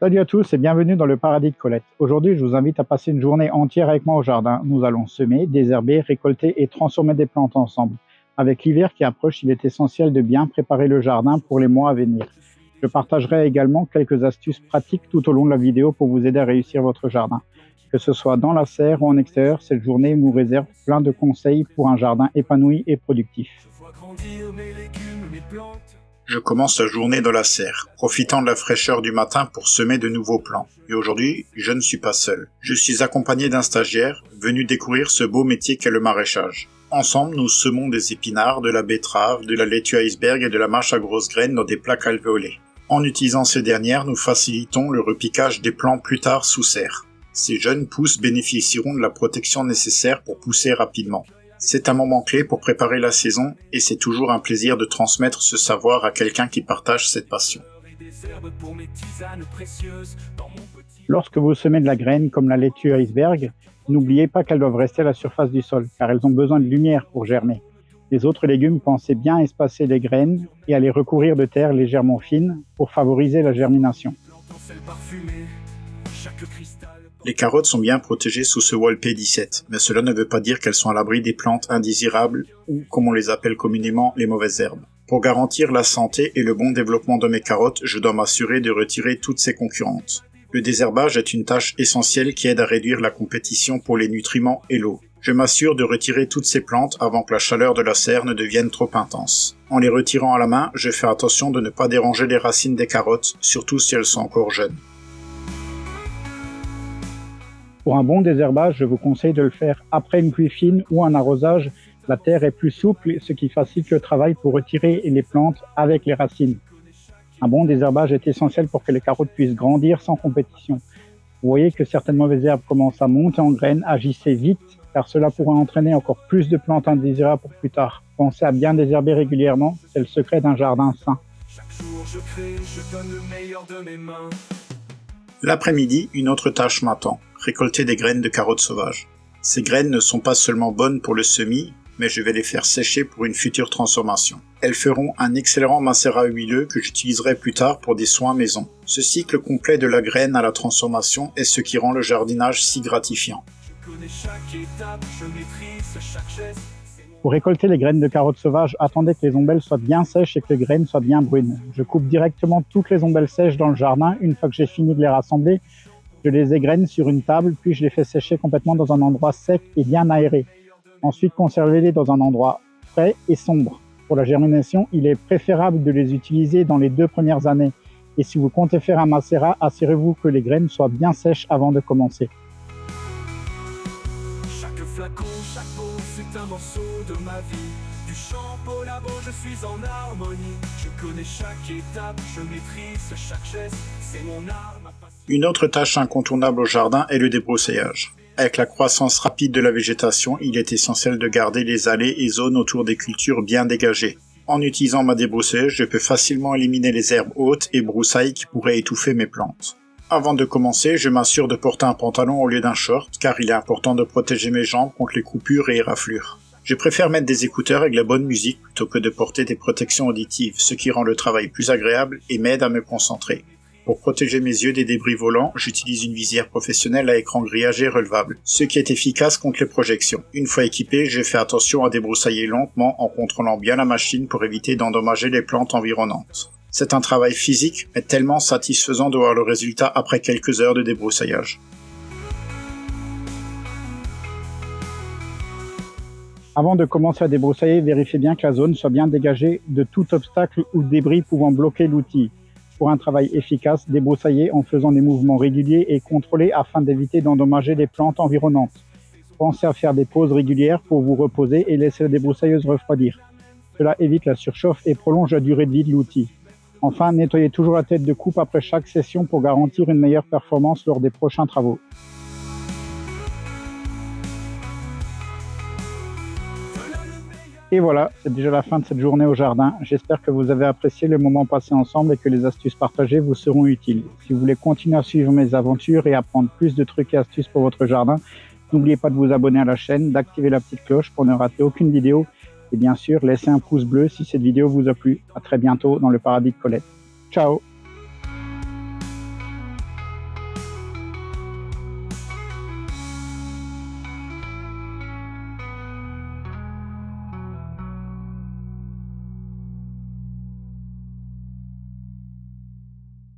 Salut à tous et bienvenue dans le paradis de Colette. Aujourd'hui, je vous invite à passer une journée entière avec moi au jardin. Nous allons semer, désherber, récolter et transformer des plantes ensemble. Avec l'hiver qui approche, il est essentiel de bien préparer le jardin pour les mois à venir. Je partagerai également quelques astuces pratiques tout au long de la vidéo pour vous aider à réussir votre jardin. Que ce soit dans la serre ou en extérieur, cette journée nous réserve plein de conseils pour un jardin épanoui et productif. Je commence la journée dans la serre, profitant de la fraîcheur du matin pour semer de nouveaux plants. Et aujourd'hui, je ne suis pas seul. Je suis accompagné d'un stagiaire, venu découvrir ce beau métier qu'est le maraîchage. Ensemble, nous semons des épinards, de la betterave, de la laitue iceberg et de la mâche à grosses graines dans des plaques alvéolées. En utilisant ces dernières, nous facilitons le repiquage des plants plus tard sous serre. Ces jeunes pousses bénéficieront de la protection nécessaire pour pousser rapidement. C'est un moment clé pour préparer la saison et c'est toujours un plaisir de transmettre ce savoir à quelqu'un qui partage cette passion. Lorsque vous semez de la graine comme la laitue iceberg, n'oubliez pas qu'elles doivent rester à la surface du sol car elles ont besoin de lumière pour germer. Les autres légumes, pensez bien espacer les graines et à les recouvrir de terre légèrement fine pour favoriser la germination. Les carottes sont bien protégées sous ce wall P17, mais cela ne veut pas dire qu'elles sont à l'abri des plantes indésirables ou, comme on les appelle communément, les mauvaises herbes. Pour garantir la santé et le bon développement de mes carottes, je dois m'assurer de retirer toutes ces concurrentes. Le désherbage est une tâche essentielle qui aide à réduire la compétition pour les nutriments et l'eau. Je m'assure de retirer toutes ces plantes avant que la chaleur de la serre ne devienne trop intense. En les retirant à la main, je fais attention de ne pas déranger les racines des carottes, surtout si elles sont encore jeunes. Pour un bon désherbage, je vous conseille de le faire après une pluie fine ou un arrosage. La terre est plus souple, ce qui facilite le travail pour retirer les plantes avec les racines. Un bon désherbage est essentiel pour que les carottes puissent grandir sans compétition. Vous voyez que certaines mauvaises herbes commencent à monter en graines, agissez vite, car cela pourrait entraîner encore plus de plantes indésirables pour plus tard. Pensez à bien désherber régulièrement, c'est le secret d'un jardin sain. Chaque jour je crée, je donne le meilleur de mes mains. L'après-midi, une autre tâche m'attend, récolter des graines de carottes sauvages. Ces graines ne sont pas seulement bonnes pour le semis, mais je vais les faire sécher pour une future transformation. Elles feront un excellent macérat huileux que j'utiliserai plus tard pour des soins maison. Ce cycle complet de la graine à la transformation est ce qui rend le jardinage si gratifiant. Je connais chaque étape, je maîtrise chaque geste. Pour récolter les graines de carottes sauvages, attendez que les ombelles soient bien sèches et que les graines soient bien brunes. Je coupe directement toutes les ombelles sèches dans le jardin. Une fois que j'ai fini de les rassembler, je les égrène sur une table, puis je les fais sécher complètement dans un endroit sec et bien aéré. Ensuite, conservez-les dans un endroit frais et sombre. Pour la germination, il est préférable de les utiliser dans les 2 premières années. Et si vous comptez faire un macérat, assurez-vous que les graines soient bien sèches avant de commencer. Chaque flacon, chaque pot, c'est un morceau de ma vie. Du champ au labo, je suis en harmonie. Je connais chaque étape, je maîtrise chaque geste. C'est mon art, ma passion. Une autre tâche incontournable au jardin est le débroussaillage. Avec la croissance rapide de la végétation, il est essentiel de garder les allées et zones autour des cultures bien dégagées. En utilisant ma débroussailleuse, je peux facilement éliminer les herbes hautes et broussailles qui pourraient étouffer mes plantes. Avant de commencer, je m'assure de porter un pantalon au lieu d'un short, car il est important de protéger mes jambes contre les coupures et éraflures. Je préfère mettre des écouteurs avec la bonne musique plutôt que de porter des protections auditives, ce qui rend le travail plus agréable et m'aide à me concentrer. Pour protéger mes yeux des débris volants, j'utilise une visière professionnelle à écran grillagé relevable, ce qui est efficace contre les projections. Une fois équipé, je fais attention à débroussailler lentement en contrôlant bien la machine pour éviter d'endommager les plantes environnantes. C'est un travail physique, mais tellement satisfaisant de voir le résultat après quelques heures de débroussaillage. Avant de commencer à débroussailler, vérifiez bien que la zone soit bien dégagée de tout obstacle ou débris pouvant bloquer l'outil. Pour un travail efficace, débroussaillez en faisant des mouvements réguliers et contrôlés afin d'éviter d'endommager les plantes environnantes. Pensez à faire des pauses régulières pour vous reposer et laisser la débroussailleuse refroidir. Cela évite la surchauffe et prolonge la durée de vie de l'outil. Enfin, nettoyez toujours la tête de coupe après chaque session pour garantir une meilleure performance lors des prochains travaux. Et voilà, c'est déjà la fin de cette journée au jardin. J'espère que vous avez apprécié le moment passé ensemble et que les astuces partagées vous seront utiles. Si vous voulez continuer à suivre mes aventures et apprendre plus de trucs et astuces pour votre jardin, n'oubliez pas de vous abonner à la chaîne, d'activer la petite cloche pour ne rater aucune vidéo et bien sûr, laissez un pouce bleu si cette vidéo vous a plu. À très bientôt dans le paradis de Colette. Ciao!